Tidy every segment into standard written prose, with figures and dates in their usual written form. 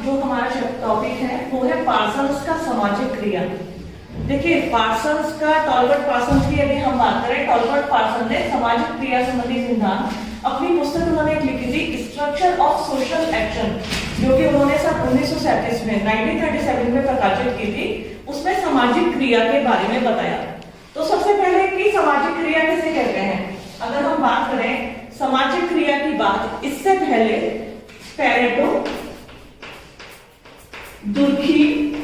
जो हमारा टॉपिक है वो है पार्सन्स का सामाजिक क्रिया। देखिए पार्सन्स का, टॉलबर्ट पार्सन्स की यदि हम बात करें, टॉलबर्ट पार्सन ने सामाजिक क्रिया संबंधी सिद्धांत अपनी पुस्तक उन्होंने एक लिखी थी स्ट्रक्चर ऑफ सोशल एक्शन, जो कि उन्होंने सन 1937 में 1937 में प्रकाशित की थी। उसमें सामाजिक क्रिया के बारे में बताया। तो सबसे पहले कि सामाजिक क्रिया किसे कहते हैं, अगर हम बात करें सामाजिक क्रिया की बात, इससे पहले पैरेटो, दुर्खीम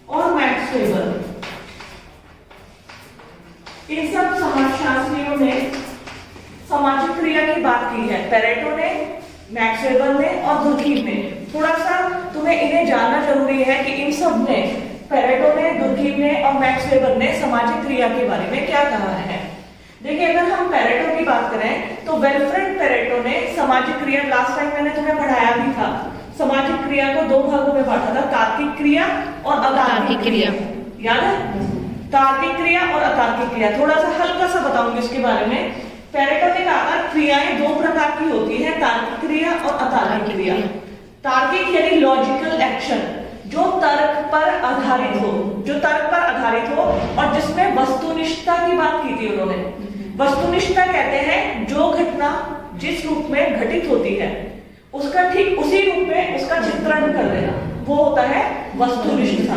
और मैक्स वेबर, इन सब समाजशास्त्रियों ने सामाजिक क्रिया की बात की है। पैरेटो ने, मैक्स वेबर ने और दुर्खीम ने। थोड़ा सा तुम्हें इन्हें जानना जरूरी है कि इन सब ने, पैरेटो ने, दुर्खीम ने और मैक्स वेबर ने सामाजिक क्रिया के बारे में क्या कहा है। देखिए अगर हम पैरेटो की बात करें तो विल्फ्रेड पैरेटो ने सामाजिक क्रिया, लास्ट टाइम मैंने तुम्हें पढ़ाया भी था, सामाजिक क्रिया को दो भागों में बांटा था, तार्किक क्रिया और अतार्किक क्रिया। याद है? तार्किक क्रिया और अतार्किक क्रिया। थोड़ा सा हल्का सा बताऊंगी इसके बारे में। पैरेटो ने कहा क्रियाएं दो प्रकार की होती है, तार्किक क्रिया और अतार्किक क्रिया। तार्किक यानी लॉजिकल एक्शन, जो तर्क पर आधारित हो, जो तर्क पर आधारित हो और जिसमें वस्तुनिष्ठता की बात की थी उन्होंने। वस्तुनिष्ठता कहते हैं जो घटना जिस रूप में घटित होती है उसका ठीक उसी रूप में उसका चित्रण कर देना, वो होता है वस्तुनिष्ठता।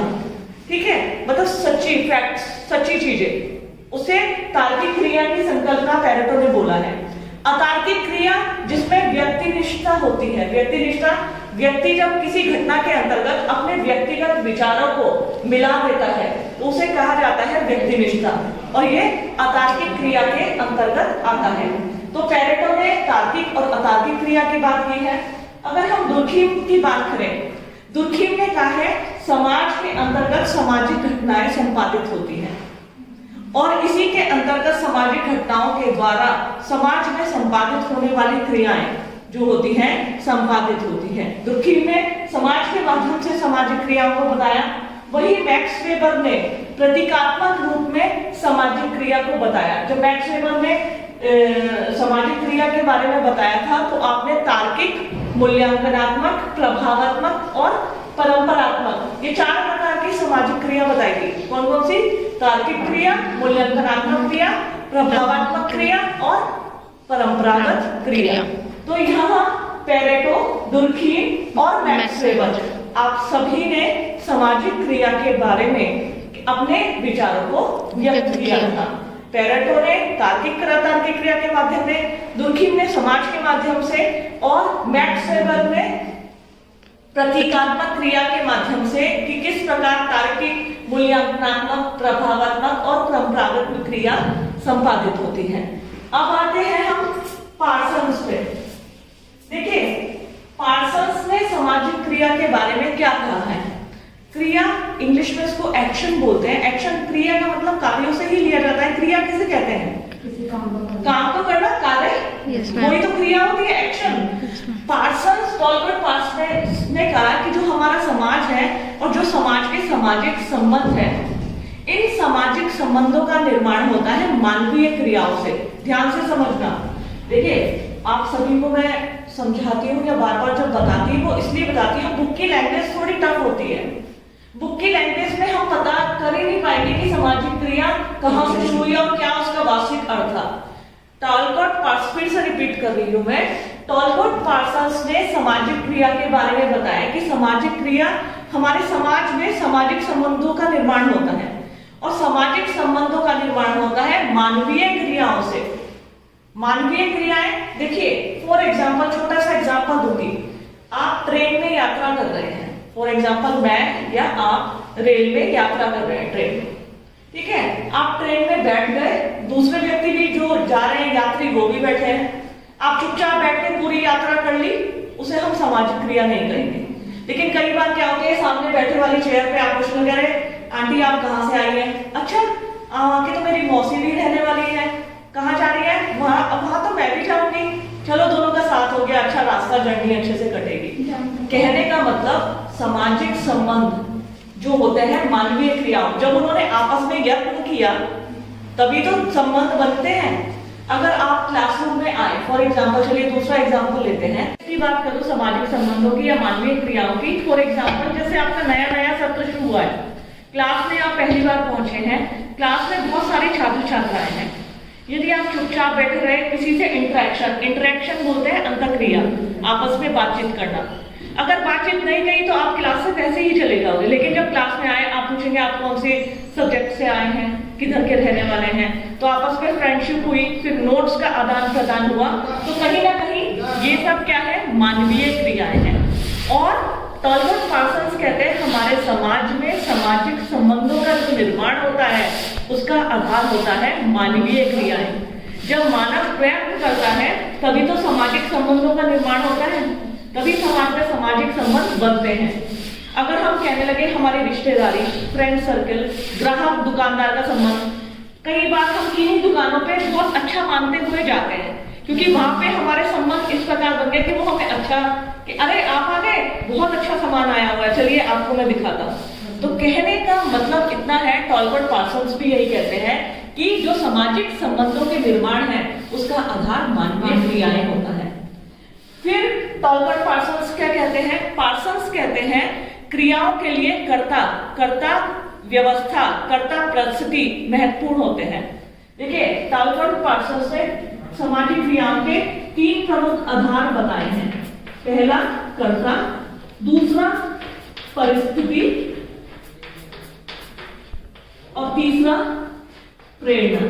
ठीक है, मतलब सच्ची फैक्ट्स, सच्ची चीजें, उसे तार्किक क्रिया की संकल्पना पैरेटो ने बोला है। अतार्किक क्रिया जिसमें व्यक्तिनिष्ठता होती है, व्यक्तिनिष्ठता, व्यक्ति जब किसी घटना के अंतर्गत अपने व्यक्तिगत विचारों को मिला देता है तो उसे कहा जाता है व्यक्तिनिष्ठता, और ये अतार्किक क्रिया के अंतर्गत आता है। तो पैरेटो ने तार्किक और अतार्किक क्रिया की बात की है। अगर हम दुर्खीम की बात करें, दुर्खीम ने कहा है समाज के अंतर्गत सामाजिक घटनाएं संपादित होती हैं और इसी के अंतर्गत सामाजिक घटनाओं के द्वारा समाज में संपादित होने वाली क्रियाएं जो होती हैं संपादित होती हैं। दुर्खीम ने समाज के माध्यम से सामाजिक क्रियाओं को बताया, वही मैक्स वेबर ने प्रतीकात्मक रूप में सामाजिक क्रिया को बताया। जब मैक्स वेबर ने सामाजिक क्रिया के बारे में बताया था तो आपने तार्किक, मूल्यांकनात्मक, प्रभावात्मक और परंपरात्मक, ये चार प्रकार की सामाजिक क्रिया बताई थी। कौन कौन सी? तार्किक क्रिया, मूल्यांकनात्मक क्रिया, प्रभावात्मक क्रिया और परंपरागत क्रिया। तो यहाँ पैरेटो, दुर्खीम और मैक्स वेबर, आप सभी ने सामाजिक क्रिया के बारे में अपने विचारों को व्यक्त किया था। पैरेटो ने तार्किक अतार्किक क्रिया के माध्यम से, दुर्खीम ने समाज के माध्यम से और मैक्स वेबर ने प्रतीकात्मक क्रिया के माध्यम से कि किस प्रकार तार्किक, मूल्यांकनात्मक, प्रभावात्मक और परंपरागत क्रिया संपादित होती है। अब आते हैं हम पार्सन्स पे। देखिए पार्सन्स ने सामाजिक क्रिया के बारे में क्या कहा है। क्रिया, इंग्लिश में इसको एक्शन बोलते हैं। एक्शन, क्रिया का मतलब कार्यों से ही लिया जाता है। क्रिया किसे कहते हैं? काम तो करना, कार्य, वही तो क्रिया होती है, एक्शन। पार्सन्स, टॉलबर्ट पार्सन ने कहा कि जो हमारा समाज है और जो समाज के सामाजिक संबंध है, इन सामाजिक संबंधों का निर्माण होता है मानवीय क्रियाओं से। ध्यान से समझना। देखिए आप सभी को मैं समझाती हूँ या बार बार जब बताती हूँ वो इसलिए बताती हूँ, बुक की लैंग्वेज थोड़ी टफ होती है। बुक की लैंग्वेज में हम पता कर ही नहीं पाएंगे कि सामाजिक क्रिया कहाँ से शुरू हुई और क्या उसका वास्तविक अर्थ था। टॉलबर्ट पार्सन, फिर से रिपीट कर रही हूँ मैं, टॉलबर्ट पार्सन ने सामाजिक क्रिया के बारे में बताया कि सामाजिक क्रिया हमारे समाज में सामाजिक संबंधों का निर्माण होता है और सामाजिक संबंधों का निर्माण होता है मानवीय क्रियाओं से। मानवीय क्रियाएं, देखिए फॉर एग्जाम्पल, छोटा सा एग्जाम्पल दूंगी। आप ट्रेन में यात्रा कर रहे हैं, फॉर एग्जाम्पल मैं या आप रेल में यात्रा कर रहे हैं, ट्रेन में, ठीक है। आप ट्रेन में बैठ गए, दूसरे व्यक्ति भी जो जा रहे हैं यात्री वो भी बैठे हैं, आप चुपचाप बैठ के पूरी यात्रा कर ली, उसे हम सामाजिक क्रिया नहीं करेंगे। लेकिन कई बार क्या होता है, सामने बैठे वाली चेयर पे आप पूछने लगे, आंटी आप कहाँ से आई हैं? अच्छा कि तो मेरी मौसी भी रहने वाली है। कहाँ जा रही है? वहां तो मैं भी जाऊंगी, चलो दोनों का साथ हो गया, अच्छा रास्ता, जर्नी अच्छे से कटेगी। कहने का मतलब सामाजिक संबंध जो होते हैं मानवीय क्रियाओं, जब उन्होंने आपस में यत्न किया तभी तो संबंध बनते हैं। अगर आप क्लासरूम में आए, फॉर एग्जाम्पल, चलिए दूसरा एग्जाम्पल लेते हैं। इसकी बात करूं सामाजिक संबंधों की या मानवीय क्रियाओं की। फॉर एग्जाम्पल, जैसे आपका नया नया सत्र शुरू हुआ है, क्लास में आप पहली बार पहुंचे हैं, क्लास में बहुत सारे छात्र छात्राएं हैं। यदि आप चुपचाप बैठे रहे, किसी से इंटरेक्शन बोलते हैं अंतःक्रिया, आपस में बातचीत करना। अगर बातचीत नहीं गई तो आप क्लास से वैसे ही चले जाओगे, लेकिन जब क्लास में आए, आप पूछेंगे आप कौन से सब्जेक्ट से आए हैं, किधर के रहने वाले हैं, तो आपस में फ्रेंडशिप हुई, फिर नोट्स का आदान प्रदान हुआ। तो कहीं ना कहीं ये सब क्या है, मानवीय क्रियाएं हैं। और टॉलबर्ट पार्सन्स कहते हैं हमारे समाज में सामाजिक संबंधों का जो निर्माण होता है उसका आधार होता है मानवीय क्रियाएं। जब मानव प्रयत्न करता है तभी तो सामाजिक संबंधों का निर्माण होता है, तभी समाज में सामाजिक संबंध बनते हैं। अगर हम कहने लगे हमारी रिश्तेदारी, फ्रेंड सर्कल, ग्राहक दुकानदार का संबंध, कई बार हम किन्हीं दुकानों पे बहुत अच्छा मानते हुए जाते हैं क्योंकि वहां पे हमारे संबंध इस प्रकार बन गए कि वो हमें अच्छा, कि अरे आप आ गए, बहुत अच्छा सामान आया हुआ है, चलिए आपको मैं दिखाता हूँ। तो कहने का मतलब इतना है, टॉलबर्ट पार्सन्स भी यही कहते हैं कि जो सामाजिक संबंधों के निर्माण है उसका आधार मानवीय क्रियाएं होता है। फिर टॉलबर्ट पार्सन्स क्या कहते हैं? पार्सन्स कहते हैं क्रियाओं के लिए कर्ता व्यवस्था, कर्ता परिस्थिति महत्वपूर्ण होते हैं। देखिए, टॉलबर्ट पार्सन्स ने सामाजिक क्रियाओं के 3 प्रमुख आधार बताए हैं। पहला कर्ता, दूसरा परिस्थिति और तीसरा प्रेरणा।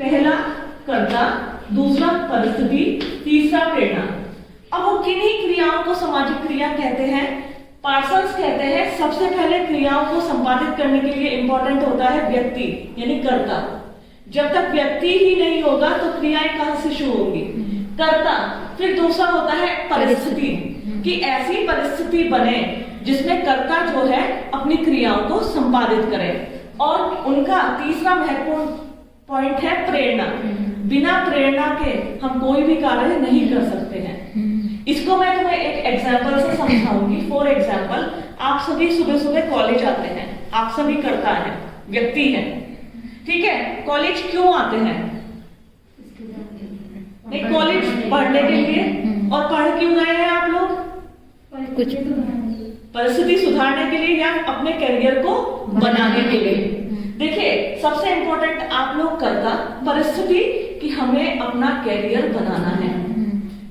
पहला कर्ता, दूसरा परिस्थिति, तीसरा प्रेरणा। अब वो किन्हीं क्रियाओं को सामाजिक क्रिया कहते हैं? पार्सन्स कहते हैं सबसे पहले क्रियाओं को संपादित करने के लिए इंपॉर्टेंट होता है व्यक्ति, यानी कर्ता। जब तक व्यक्ति ही नहीं होगा तो क्रियाएं कहां से शुरू होंगी? कर्ता। फिर दूसरा होता है परिस्थिति, कि ऐसी परिस्थिति बने जिसमें कर्ता जो है अपनी क्रियाओं को संपादित करे। और उनका तीसरा महत्वपूर्ण पॉइंट है प्रेरणा। बिना प्रेरणा के हम कोई भी कार्य नहीं कर सकते हैं। इसको मैं तुम्हें एक एग्जाम्पल से समझाऊंगी। फॉर एग्जाम्पल, आप सभी सुबह सुबह कॉलेज आते हैं, आप सभी कर्ता हैं, व्यक्ति हैं, ठीक है? कॉलेज क्यों आते हैं? नहीं, कॉलेज पढ़ने के लिए। और पढ़ क्यों गए हैं आप लोग? कुछ परिस्थिति सुधारने के लिए या अपने करियर को बनाने के लिए। देखिए, सबसे इंपॉर्टेंट आप लोग कर्ता, परिस्थिति कि हमें अपना करियर बनाना है,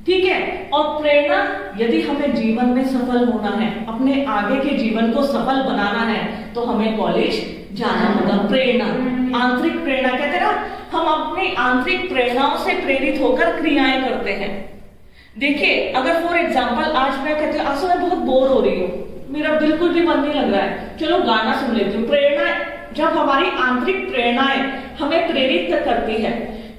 ठीक है? और प्रेरणा, यदि हमें जीवन में सफल होना है, अपने आगे के जीवन को सफल बनाना है तो हमें कॉलेज जाना होगा। प्रेरणा, आंतरिक प्रेरणा कहते हैं ना, हम अपनी आंतरिक प्रेरणाओं से प्रेरित होकर क्रियाएं करते हैं। देखिए, अगर फॉर एग्जाम्पल आज मैं कहती हूँ आज मैं बहुत बोर हो रही हूँ, मेरा बिल्कुल भी मन नहीं लग रहा है, चलो गाना सुन लेती हूँ। प्रेरणा, जब हमारी आंतरिक प्रेरणाएं हमें प्रेरित करती है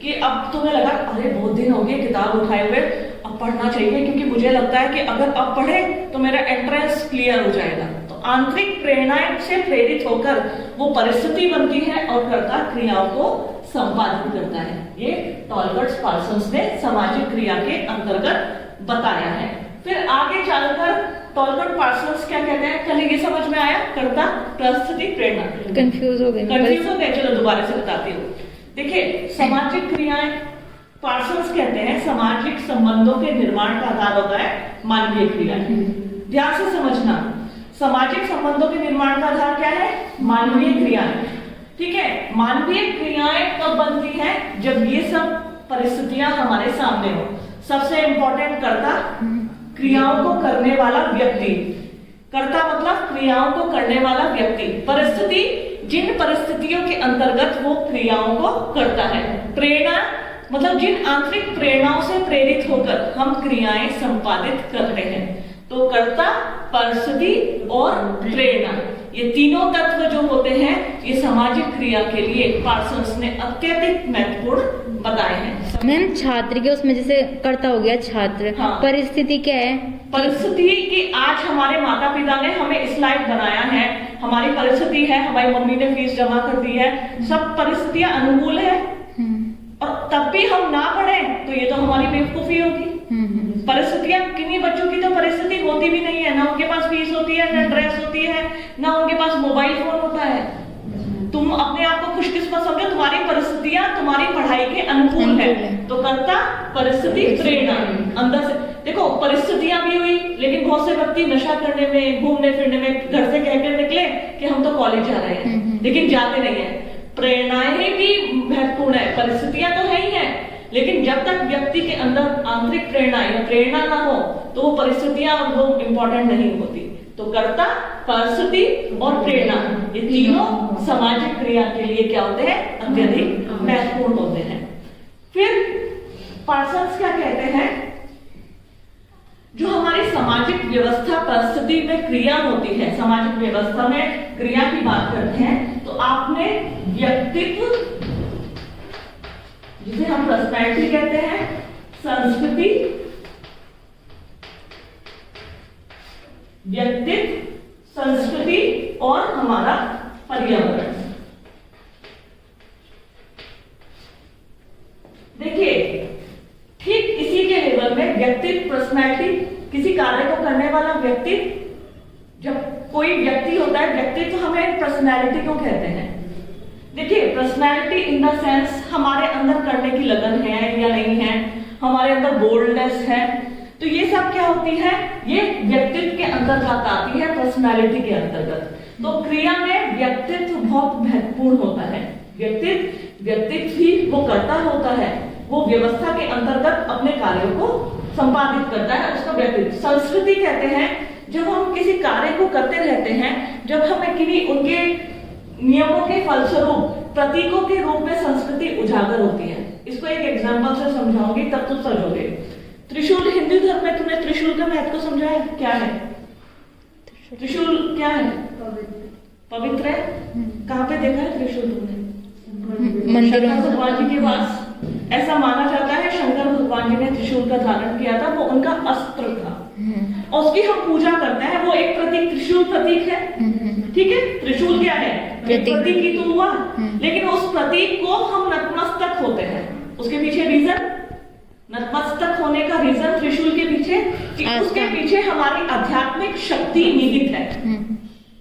कि अब तुम्हें लगा अरे बहुत दिन हो गए किताब उठाए हुए, अब पढ़ना चाहिए, क्योंकि मुझे लगता है कि अगर अब पढ़े तो मेरा एंट्रेंस क्लियर हो जाएगा। तो आंतरिक प्रेरणाएं से प्रेरित होकर वो परिस्थिति बनती है और कर्ता क्रियाओं को संपादित करता है। ये टॉलबर्ट पार्सन्स ने सामाजिक क्रिया के अंतर्गत बताया है। फिर आगे चलकर टॉलबर्ट पार्सन्स क्या कहते हैं, चलिए ये समझ में आया? कर्ता, परिस्थिति, प्रेरणा। कंफ्यूज हो गए? चलो दोबारा से बताती हूँ। देखिए, सामाजिक क्रियाएं, पार्सन्स कहते हैं सामाजिक संबंधों के निर्माण का आधार होता है मानवीय क्रियाएं। ध्यान से समझना, सामाजिक संबंधों के निर्माण का आधार क्या है? मानवीय क्रियाएं, ठीक है? मानवीय क्रियाएं कब बनती हैं? जब ये सब परिस्थितियां हमारे सामने हो। सबसे इंपॉर्टेंट कर्ता, क्रियाओं को करने वाला व्यक्ति। कर्ता मतलब क्रियाओं को करने वाला व्यक्ति। परिस्थिति, जिन परिस्थितियों के अंतर्गत वो क्रियाओं को करता है। प्रेरणा मतलब जिन आंतरिक प्रेरणाओं से प्रेरित होकर हम क्रियाएं संपादित करते हैं। तो कर्ता, परिस्थिति और प्रेरणा, ये तीनों तत्व जो होते हैं ये सामाजिक क्रिया के लिए पार्सन्स ने अत्यधिक महत्वपूर्ण बताए हैं। मैम, छात्र के उसमें जैसे कर्ता हो गया छात्र, हाँ। परिस्थिति क्या है? परिस्थिति कि आज हमारे माता पिता ने हमें इस लायक बनाया है, हमारी परिस्थिति है, हमारी मम्मी ने फीस जमा कर दी है, सब परिस्थितियां अनुकूल है, और तब भी हम ना पढ़े तो ये तो हमारी बेवकूफी होगी। परिस्थितियां, किन्हीं बच्चों की तो परिस्थिति होती भी नहीं है, ना उनके पास फीस होती है, ना ड्रेस होती है, ना उनके पास मोबाइल फोन होता है। तुम तुम अपने आप को खुशकिस्मत समझो, तुम्हारी परिस्थितियां तुम्हारी पढ़ाई के अनुकूल है। तो कर्ता, परिस्थिति, प्रेरणा। अंदर से देखो, परिस्थितियां भी हुई, लेकिन बहुत से व्यक्ति नशा करने में, घूमने फिरने में, घर से कहकर निकले कि हम तो कॉलेज जा रहे हैं, लेकिन जाते नहीं है। प्रेरणाएं भी महत्वपूर्ण है, परिस्थितियां तो है ही है, लेकिन जब तक व्यक्ति के अंदर आंतरिक प्रेरणा या प्रेरणा ना हो तो वो परिस्थितियां वो इंपॉर्टेंट नहीं होती। तो कर्ता, परिस्थिति और प्रेरणा, ये तीनों सामाजिक क्रिया के लिए क्या होते हैं? अत्यधिक महत्वपूर्ण होते हैं। फिर पार्सन्स क्या कहते हैं? जो हमारी सामाजिक व्यवस्था परिस्थिति में क्रिया होती है, सामाजिक व्यवस्था में क्रिया की बात करते हैं, तो आपने व्यक्तित्व, जिसे हम पर्सनैलिटी कहते हैं, संस्कृति, व्यक्तित्व, संस्कृति और हमारा पर्यावरण। देखिए, ठीक इसी के लेवल में व्यक्तित्व, पर्सनैलिटी, किसी कार्य को करने वाला व्यक्ति, जब कोई व्यक्ति होता है, व्यक्तित्व हमें पर्सनैलिटी क्यों कहते हैं? देखिए, पर्सनैलिटी इन द सेंस हमारे अंदर करने की लगन है या नहीं है, हमारे अंदर बोल्डनेस है, तो ये सब क्या होती है? ये व्यक्तित्व के अंतर्गत आती है, पर्सनैलिटी के अंतर्गत। तो क्रिया में व्यक्तित्व बहुत महत्वपूर्ण होता है। व्यक्तित्व ही वो कर्ता होता है, वो व्यवस्था के अंतर्गत अपने कार्यों को संपादित करता है, उसका व्यक्तित्व। संस्कृति कहते हैं जब हम किसी कार्य को करते रहते हैं, जब हमें किन्हीं उनके नियमों के फलस्वरूप प्रतीकों के रूप में संस्कृति उजागर होती है। इसको एक एग्जांपल से समझाऊंगी, तब तुम समझोगे। त्रिशूल, हिंदू धर्म में तुमने त्रिशूल का महत्व को समझा है? क्या है त्रिशूल? क्या है? पवित्र है। कहाँ पे देखा है त्रिशूल तुमने? मंदिरों में। भगवान जी के पास ऐसा माना जाता है, शंकर भगवान जी ने त्रिशूल का धारण किया था, वो उनका अस्त्र था और उसकी हम पूजा करते हैं। वो एक प्रतीक, त्रिशूल प्रतीक है, ठीक है? त्रिशूल क्या है? प्रतीक ही तो हुआ, लेकिन उस प्रतीक को हम नतमस्तक होते हैं। उसके पीछे रीजन, नतमस्तक होने का रीजन त्रिशूल के पीछे, उसके पीछे हमारी आध्यात्मिक शक्ति निहित है,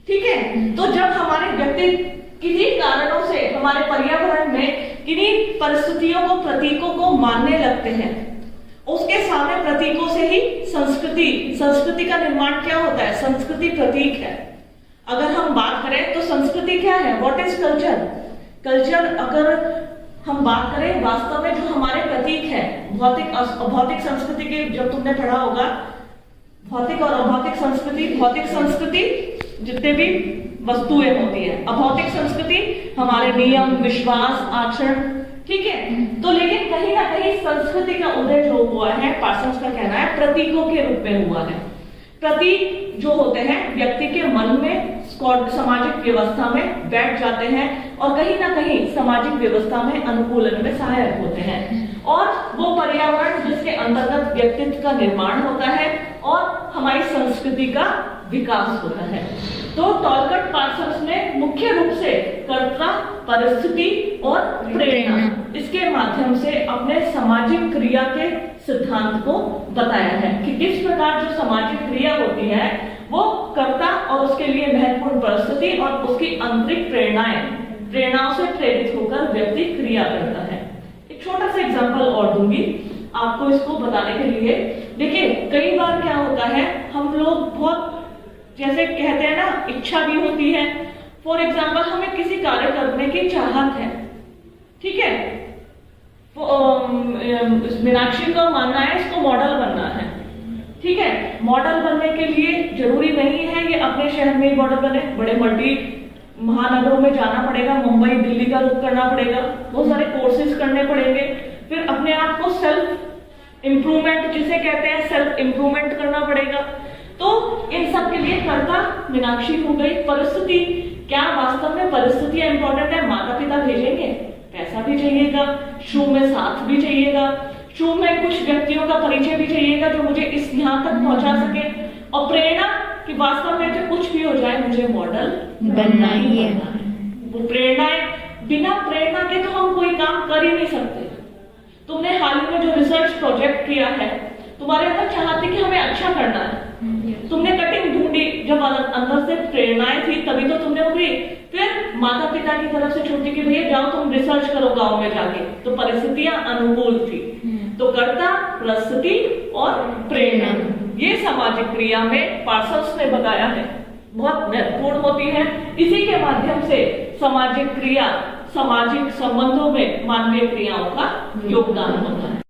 ठीक है? तो जब हमारे व्यक्ति किन्हीं कारणों से हमारे पर्यावरण में किन्हीं परिस्थितियों को, प्रतीकों को मानने लगते हैं, उसके सामने प्रतीकों से ही संस्कृति का निर्माण क्या होता है? संस्कृति प्रतीक है। अगर हम बात करें तो संस्कृति क्या है? What is culture? कल्चर, अगर हम बात करें, वास्तव में जो हमारे प्रतीक है, भौतिक संस्कृति के, जब तुमने पढ़ा होगा भौतिक और अभौतिक संस्कृति। भौतिक संस्कृति जितने भी वस्तुएं होती है, अभौतिक संस्कृति हमारे नियम, विश्वास, आचरण, ठीक है? तो लेकिन कहीं ना कहीं संस्कृति का उदय जो हुआ है, पार्सन्स का कहना है, प्रतीकों के रूप में हुआ है। प्रतीक जो होते हैं व्यक्ति के मन में, सामाजिक व्यवस्था में बैठ जाते हैं और कहीं ना कहीं सामाजिक व्यवस्था में अनुकूलन में सहायक होते हैं, और वो पर्यावरण जिसके अंतर्गत व्यक्तित्व का निर्माण होता है और हमारी संस्कृति का विकास होता है। तो टॉलकट पार्सन्स ने मुख्य रूप से कर्ता, परिस्थिति और प्रेरणा, इसके माध्यम से अपने सामाजिक क्रिया के सिद्धांत को बताया है कि किस प्रकार जो सामाजिक क्रिया होती है वो कर्ता और उसके लिए महत्वपूर्ण परिस्थिति और उसकी आंतरिक प्रेरणाओं से प्रेरित होकर व्यक्ति क्रिया करता है। एक छोटा सा एग्जांपल और दूंगी आपको इसको बताने के लिए। देखिए, कई बार क्या होता है, हम लोग बहुत, जैसे कहते हैं ना, इच्छा भी होती है। फॉर एग्जाम्पल, हमें किसी कार्य करने की चाहत है, ठीक है? मीनाक्षी का मानना है इसको मॉडल बनना है, ठीक है? मॉडल बनने के लिए जरूरी नहीं है कि अपने शहर में ही मॉडल बने, बड़े मल्टी महानगरों में जाना पड़ेगा, मुंबई, दिल्ली का रुख करना पड़ेगा, बहुत सारे कोर्सेज करने पड़ेंगे, फिर अपने आप को सेल्फ इम्प्रूवमेंट, जिसे कहते हैं सेल्फ इम्प्रूवमेंट करना पड़ेगा। तो इन सब के लिए कर्ता मीनाक्षी हो गई। परिस्थिति, क्या वास्तव में परिस्थितियां इंपॉर्टेंट है? माता पिता भेजेंगे, पैसा भी चाहिएगा, शुरू में साथ भी चाहिएगा, शुरू में कुछ व्यक्तियों का परिचय भी चाहिएगा जो मुझे इस यहाँ तक पहुंचा सके, और प्रेरणा कि वास्तव में जो कुछ भी हो जाए मुझे मॉडल बनना ही है। वो प्रेरणाएं, बिना प्रेरणा के तो हम कोई काम कर ही नहीं सकते। तुमने हाल ही में जो रिसर्च प्रोजेक्ट किया है, तुम्हारे अंदर चाहते कि हमें अच्छा करना है, तुमने कटिंग ढूंढी, जब अंदर से प्रेरणाएं थी तभी तो तुमने वो की। फिर माता पिता की तरफ से छूटी कि भैया जाओ तुम रिसर्च करो गांव में जाके, तो परिस्थितियां अनुकूल थी। तो कर्ता, प्रस्तुति और प्रेरणा, ये सामाजिक क्रिया में पार्सल्स ने बताया है बहुत महत्वपूर्ण होती है। इसी के माध्यम से सामाजिक क्रिया, सामाजिक संबंधों में मानवीय क्रियाओं का योगदान होता है।